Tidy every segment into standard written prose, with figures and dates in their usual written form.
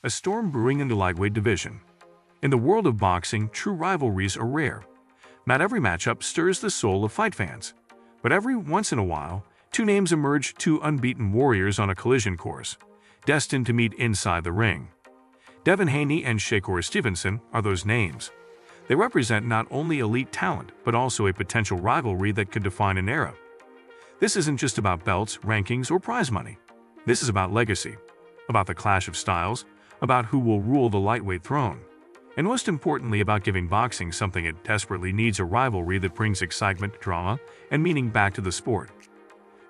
a storm brewing in the lightweight division. In the world of boxing, true rivalries are rare. Not every matchup stirs the soul of fight fans, but every once in a while, two names emerge, two unbeaten warriors on a collision course, destined to meet inside the ring. Devin Haney and Shakur Stevenson are those names. They represent not only elite talent, but also a potential rivalry that could define an era. This isn't just about belts, rankings, or prize money. This is about legacy, about the clash of styles, about who will rule the lightweight throne, and most importantly about giving boxing something it desperately needs: a rivalry that brings excitement, drama, and meaning back to the sport.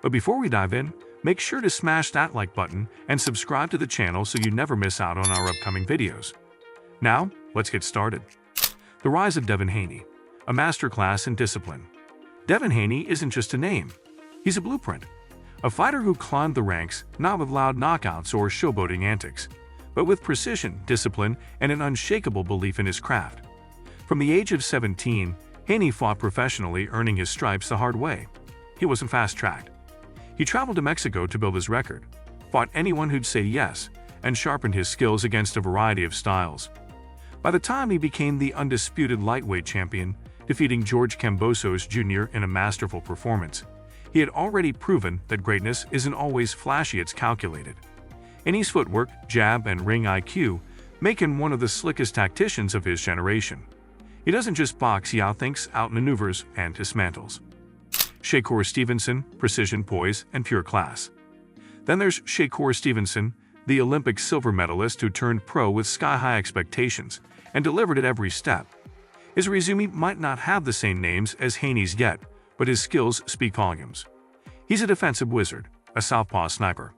But before we dive in, make sure to smash that like button and subscribe to the channel so you never miss out on our upcoming videos. Now, let's get started. The rise of Devin Haney, a masterclass in discipline. Devin Haney isn't just a name. He's a blueprint. A fighter who climbed the ranks not with loud knockouts or showboating antics, but with precision, discipline, and an unshakable belief in his craft. From the age of 17, Haney fought professionally, earning his stripes the hard way. He wasn't fast-tracked. He traveled to Mexico to build his record, fought anyone who'd say yes, and sharpened his skills against a variety of styles. By the time he became the undisputed lightweight champion, defeating George Kambosos Jr. in a masterful performance, he had already proven that greatness isn't always flashy, it's calculated. Haney's footwork, jab, and ring IQ make him one of the slickest tacticians of his generation. He doesn't just box, he outthinks, outmaneuvers, and dismantles. Shakur Stevenson, precision, poise, and pure class. Then there's Shakur Stevenson, the Olympic silver medalist who turned pro with sky-high expectations and delivered at every step. His resume might not have the same names as Haney's yet, but his skills speak volumes. He's a defensive wizard, a southpaw sniper,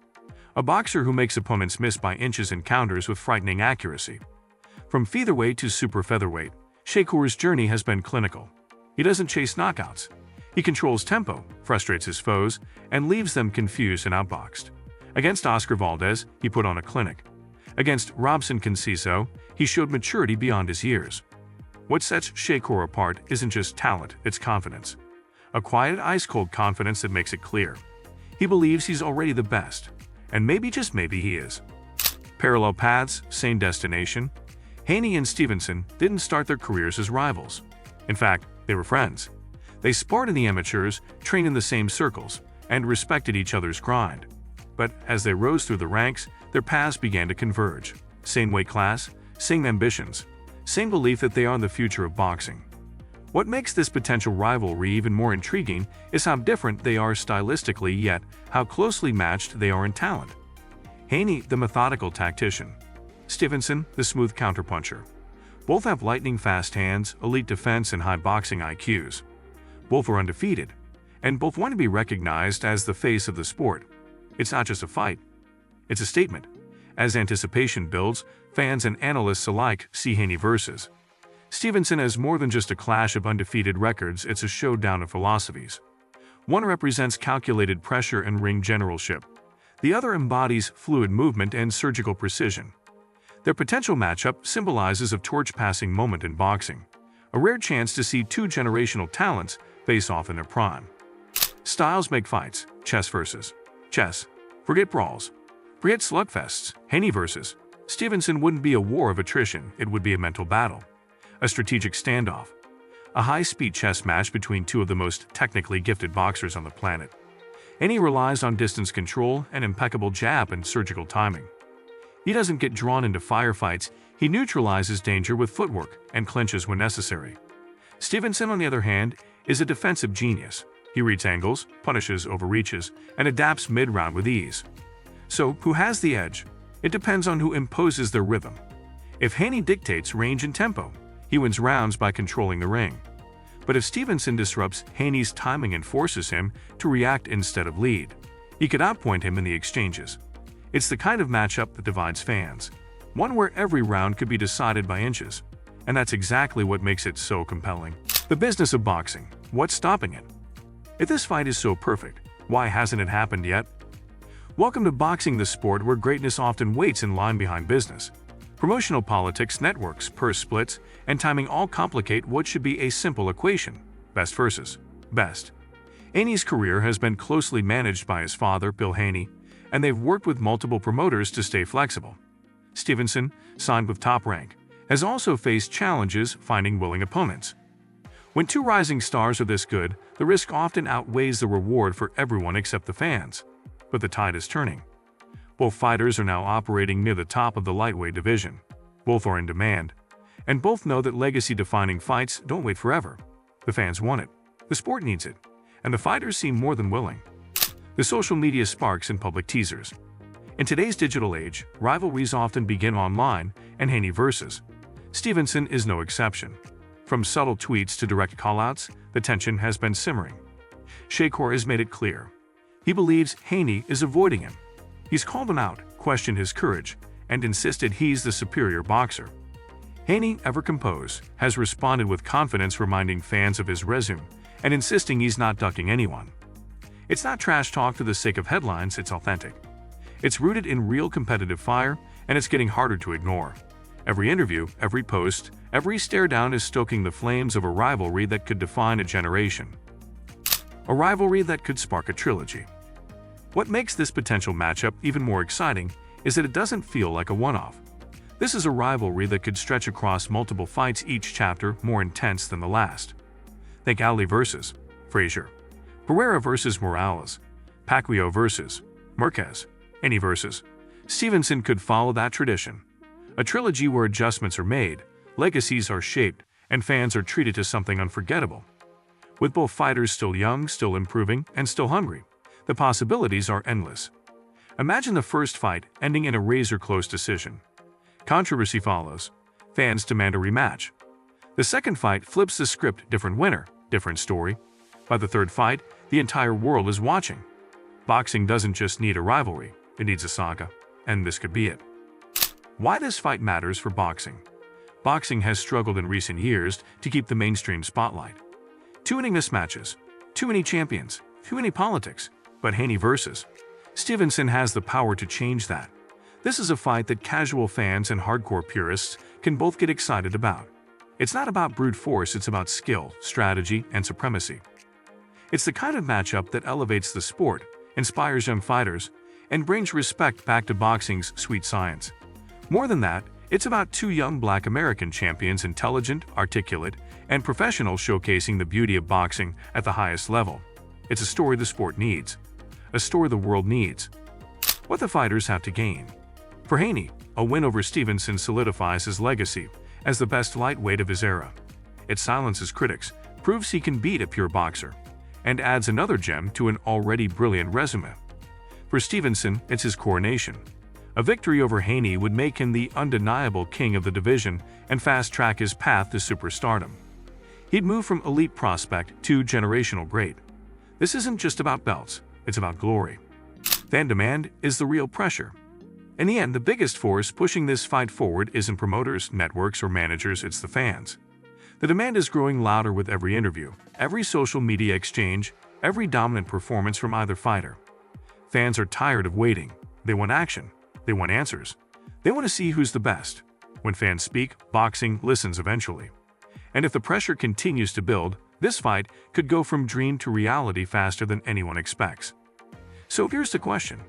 a boxer who makes opponents miss by inches in counters with frightening accuracy. From featherweight to super featherweight, Shakur's journey has been clinical. He doesn't chase knockouts. He controls tempo, frustrates his foes, and leaves them confused and outboxed. Against Oscar Valdez, he put on a clinic. Against Robson Conciso, he showed maturity beyond his years. What sets Shakur apart isn't just talent, it's confidence. A quiet, ice-cold confidence that makes it clear. He believes he's already the best, and maybe, just maybe, he is. Parallel paths, same destination. Haney and Stevenson didn't start their careers as rivals. In fact, they were friends. They sparred in the amateurs, trained in the same circles, and respected each other's grind. But as they rose through the ranks, their paths began to converge. Same weight class, same ambitions, same belief that they are the future of boxing. What makes this potential rivalry even more intriguing is how different they are stylistically, yet how closely matched they are in talent. Haney, the methodical tactician. Stevenson, the smooth counterpuncher. Both have lightning-fast hands, elite defense, and high boxing IQs. Both are undefeated, and both want to be recognized as the face of the sport. It's not just a fight, it's a statement. As anticipation builds, fans and analysts alike see Haney versus Stevenson as more than just a clash of undefeated records, it's a showdown of philosophies. One represents calculated pressure and ring generalship. The other embodies fluid movement and surgical precision. Their potential matchup symbolizes a torch-passing moment in boxing, a rare chance to see two generational talents face off in their prime. Styles make fights, chess versus chess. Forget brawls. Forget slugfests. Haney versus Stevenson wouldn't be a war of attrition, it would be a mental battle. A strategic standoff. A high-speed chess match between two of the most technically gifted boxers on the planet. Haney relies on distance control, an impeccable jab, and surgical timing. He doesn't get drawn into firefights, he neutralizes danger with footwork and clinches when necessary. Stevenson, on the other hand, is a defensive genius. He reads angles, punishes overreaches, and adapts mid-round with ease. So, who has the edge? It depends on who imposes their rhythm. If Haney dictates range and tempo, he wins rounds by controlling the ring. But if Stevenson disrupts Haney's timing and forces him to react instead of lead, he could outpoint him in the exchanges. It's the kind of matchup that divides fans, one where every round could be decided by inches. And that's exactly what makes it so compelling. The business of boxing. What's stopping it? If this fight is so perfect, why hasn't it happened yet? Welcome to boxing, the sport where greatness often waits in line behind business. Promotional politics, networks, purse splits, and timing all complicate what should be a simple equation: best versus best. Haney's career has been closely managed by his father, Bill Haney, and they've worked with multiple promoters to stay flexible. Stevenson, signed with Top Rank, has also faced challenges finding willing opponents. When two rising stars are this good, the risk often outweighs the reward for everyone except the fans. But the tide is turning. Both fighters are now operating near the top of the lightweight division. Both are in demand, and both know that legacy-defining fights don't wait forever. The fans want it, the sport needs it, and the fighters seem more than willing. The social media sparks and public teasers. In today's digital age, rivalries often begin online, and Haney versus Stevenson is no exception. From subtle tweets to direct callouts, the tension has been simmering. Shakur has made it clear. He believes Haney is avoiding him. He's called him out, questioned his courage, and insisted he's the superior boxer. Haney, ever composed, has responded with confidence, reminding fans of his resume and insisting he's not ducking anyone. It's not trash talk for the sake of headlines, it's authentic. It's rooted in real competitive fire, and it's getting harder to ignore. Every interview, every post, every stare-down is stoking the flames of a rivalry that could define a generation. A rivalry that could spark a trilogy. What makes this potential matchup even more exciting is that it doesn't feel like a one-off. This is a rivalry that could stretch across multiple fights, each chapter more intense than the last. Think Ali versus Frazier, Pereira versus Morales, Pacquiao versus Marquez, Haney versus Stevenson could follow that tradition. A trilogy where adjustments are made, legacies are shaped, and fans are treated to something unforgettable. With both fighters still young, still improving, and still hungry, the possibilities are endless. Imagine the first fight ending in a razor-close decision. Controversy follows. Fans demand a rematch. The second fight flips the script, different winner, different story. By the third fight, the entire world is watching. Boxing doesn't just need a rivalry, it needs a saga, and this could be it. Why this fight matters for boxing. Boxing has struggled in recent years to keep the mainstream spotlight. Too many mismatches, too many champions, too many politics. But Haney versus Stevenson has the power to change that. This is a fight that casual fans and hardcore purists can both get excited about. It's not about brute force, it's about skill, strategy, and supremacy. It's the kind of matchup that elevates the sport, inspires young fighters, and brings respect back to boxing's sweet science. More than that, it's about two young Black American champions, intelligent, articulate, and professional, showcasing the beauty of boxing at the highest level. It's a story the sport needs. A story the world needs. What the fighters have to gain. For Haney, a win over Stevenson solidifies his legacy as the best lightweight of his era. It silences critics, proves he can beat a pure boxer, and adds another gem to an already brilliant resume. For Stevenson, it's his coronation. A victory over Haney would make him the undeniable king of the division and fast-track his path to superstardom. He'd move from elite prospect to generational great. This isn't just about belts, it's about glory. Fan demand is the real pressure. In the end, the biggest force pushing this fight forward isn't promoters, networks, or managers, it's the fans. The demand is growing louder with every interview, every social media exchange, every dominant performance from either fighter. Fans are tired of waiting. They want action. They want answers. They want to see who's the best. When fans speak, boxing listens eventually. And if the pressure continues to build, this fight could go from dream to reality faster than anyone expects. So here's the question.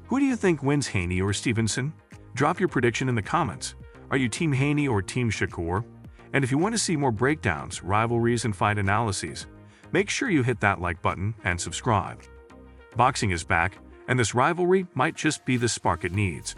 Who do you think wins, Haney or Stevenson? Drop your prediction in the comments. Are you Team Haney or Team Shakur? And if you want to see more breakdowns, rivalries, and fight analyses, make sure you hit that like button and subscribe. Boxing is back, and this rivalry might just be the spark it needs.